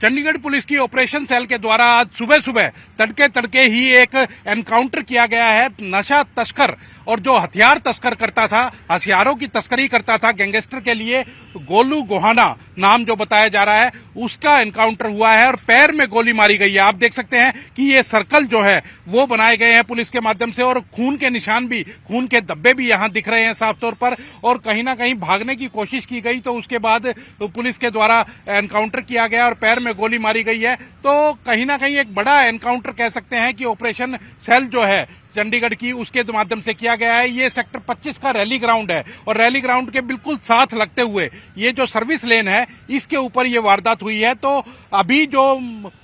Chandigarh police की operation cell के द्वारा आज सुबह सुबह तड़के तड़के ही एक एनकाउंटर किया गया है। नशा तस्कर और जो हथियार तस्कर करता था, हथियारों की तस्करी करता था गैंगस्टर के लिए, गोलू गोहाना नाम जो बताया जा रहा है, उसका एनकाउंटर हुआ है और पैर में गोली मारी गई है। आप देख सकते हैं कि ये सर्कल जो है वो बनाए गए हैं पुलिस के माध्यम से और खून के निशान भी, खून के धब्बे भी यहां दिख रहे हैं साफ तौर पर। और कहीं ना कहीं भागने की कोशिश की गई तो उसके बाद पुलिस के द्वारा एनकाउंटर किया गया और पैर में गोली मारी गई है। तो कहीं ना कहीं एक बड़ा एनकाउंटर कह सकते हैं कि ऑपरेशन सेल जो है चंडीगढ़ की, उसके माध्यम से किया गया है। ये सेक्टर 25 का रैली ग्राउंड है और रैली ग्राउंड के बिल्कुल साथ लगते हुए ये जो सर्विस लेन है, इसके ऊपर ये वारदात हुई है। तो अभी जो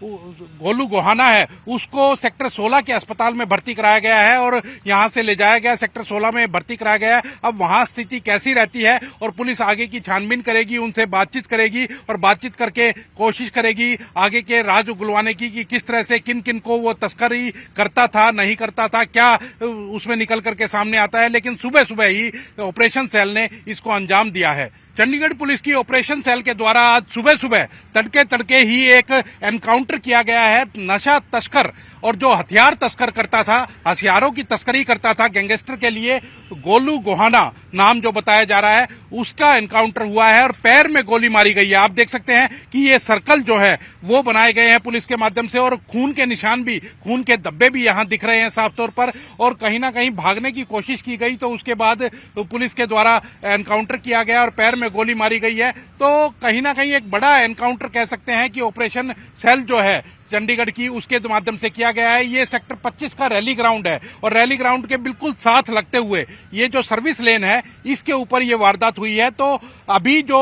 गोलू गोहाना है उसको सेक्टर 16 के अस्पताल में भर्ती कराया गया है और यहां से ले जाया गया, सेक्टर 16 में भर्ती कराया गया है। अब वहां स्थिति कैसी रहती है और पुलिस आगे की छानबीन करेगी, उनसे बातचीत करेगी और बातचीत करके कोशिश करेगी आगे के राज उगलवाने की कि किस तरह से किन किन को वो तस्करी करता था, नहीं करता था, क्या उसमें निकल करके सामने आता है। लेकिन सुबह सुबह ही ऑपरेशन सेल ने इसको अंजाम दिया है। चंडीगढ़ पुलिस की ऑपरेशन सेल के द्वारा आज सुबह सुबह तड़के तड़के ही एक एनकाउंटर किया गया है। नशा तस्कर और जो हथियार तस्कर करता था, हथियारों की तस्करी करता था गैंगस्टर के लिए, गोलू गोहाना नाम जो बताया जा रहा है, उसका एनकाउंटर हुआ है और पैर में गोली मारी गई है। आप देख सकते हैं कि ये सर्कल जो है वो बनाए गए हैं पुलिस के माध्यम से और खून के निशान भी, खून के धब्बे भी यहां दिख रहे हैं साफ तौर पर। और कहीं ना कहीं भागने की कोशिश की गई तो उसके बाद पुलिस के द्वारा एनकाउंटर किया गया और पैर में गोली मारी गई है। तो कहीं ना कहीं एक बड़ा एनकाउंटर कह सकते हैं कि ऑपरेशन सेल जो है चंडीगढ़ की, उसके माध्यम से किया गया है। ये सेक्टर 25 का रैली ग्राउंड है और रैली ग्राउंड के बिल्कुल साथ लगते हुए ये जो सर्विस लेन है, इसके ऊपर ये वारदात हुई है। तो अभी जो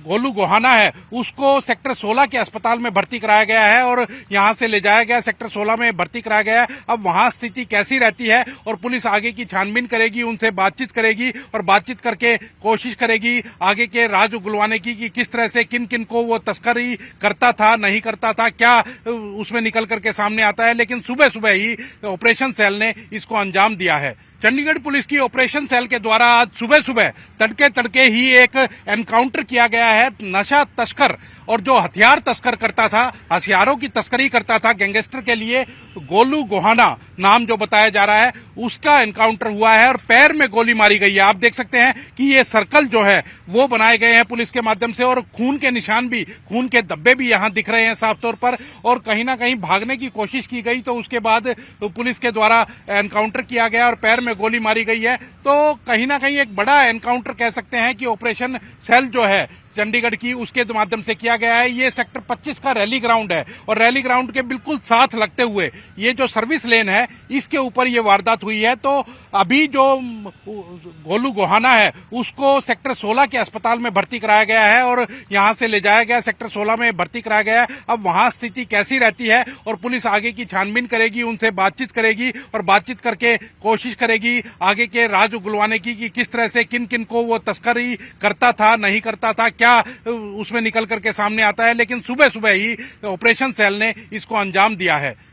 गोलू गोहाना है उसको सेक्टर 16 के अस्पताल में भर्ती कराया गया है और यहां से ले जाया गया, सेक्टर 16 में भर्ती कराया गया है। अब वहां स्थिति कैसी रहती है और पुलिस आगे की छानबीन करेगी, उनसे बातचीत करेगी और बातचीत करके कोशिश करेगी आगे के राज उगलवाने की कि किस तरह से किन किन को वो तस्करी करता था, नहीं करता था, क्या उसमें निकल करके सामने आता है। लेकिन सुबह सुबह ही ऑपरेशन सेल ने इसको अंजाम दिया है। चंडीगढ़ पुलिस की ऑपरेशन सेल के द्वारा आज सुबह सुबह तड़के तड़के ही एक एनकाउंटर किया गया है। नशा तस्कर और जो हथियार तस्कर करता था, हथियारों की तस्करी करता था गैंगस्टर के लिए, गोलू गोहाना नाम जो बताया जा रहा है, उसका एनकाउंटर हुआ है और पैर में गोली मारी गई है। आप देख सकते हैं कि ये सर्कल जो है वो बनाए गए हैं पुलिस के माध्यम से और खून के निशान भी, खून के धब्बे भी यहां दिख रहे हैं साफ तौर पर। और कहीं ना कहीं भागने की कोशिश की गई तो उसके बाद पुलिस के द्वारा एनकाउंटर किया गया और पैर में गोली मारी गई है। तो कहीं ना कहीं एक बड़ा एनकाउंटर कह सकते हैं कि ऑपरेशन सेल जो है चंडीगढ़ की, उसके माध्यम से किया गया है। ये सेक्टर 25 का रैली ग्राउंड है और रैली ग्राउंड के बिल्कुल साथ लगते हुए ये जो सर्विस लेन है, इसके ऊपर ये वारदात हुई है। तो अभी जो गोलू गोहाना है उसको सेक्टर 16 के अस्पताल में भर्ती कराया गया है और यहां से ले जाया गया, सेक्टर 16 में भर्ती कराया गया है। अब वहां स्थिति कैसी रहती है और पुलिस आगे की छानबीन करेगी, उनसे बातचीत करेगी और बातचीत करके कोशिश करेगी आगे के राज उगलवाने की कि किस तरह से किन किन को वो तस्करी करता था, नहीं करता था, क्या उसमें निकल करके सामने आता है। लेकिन सुबह सुबह ही ऑपरेशन सेल ने इसको अंजाम दिया है।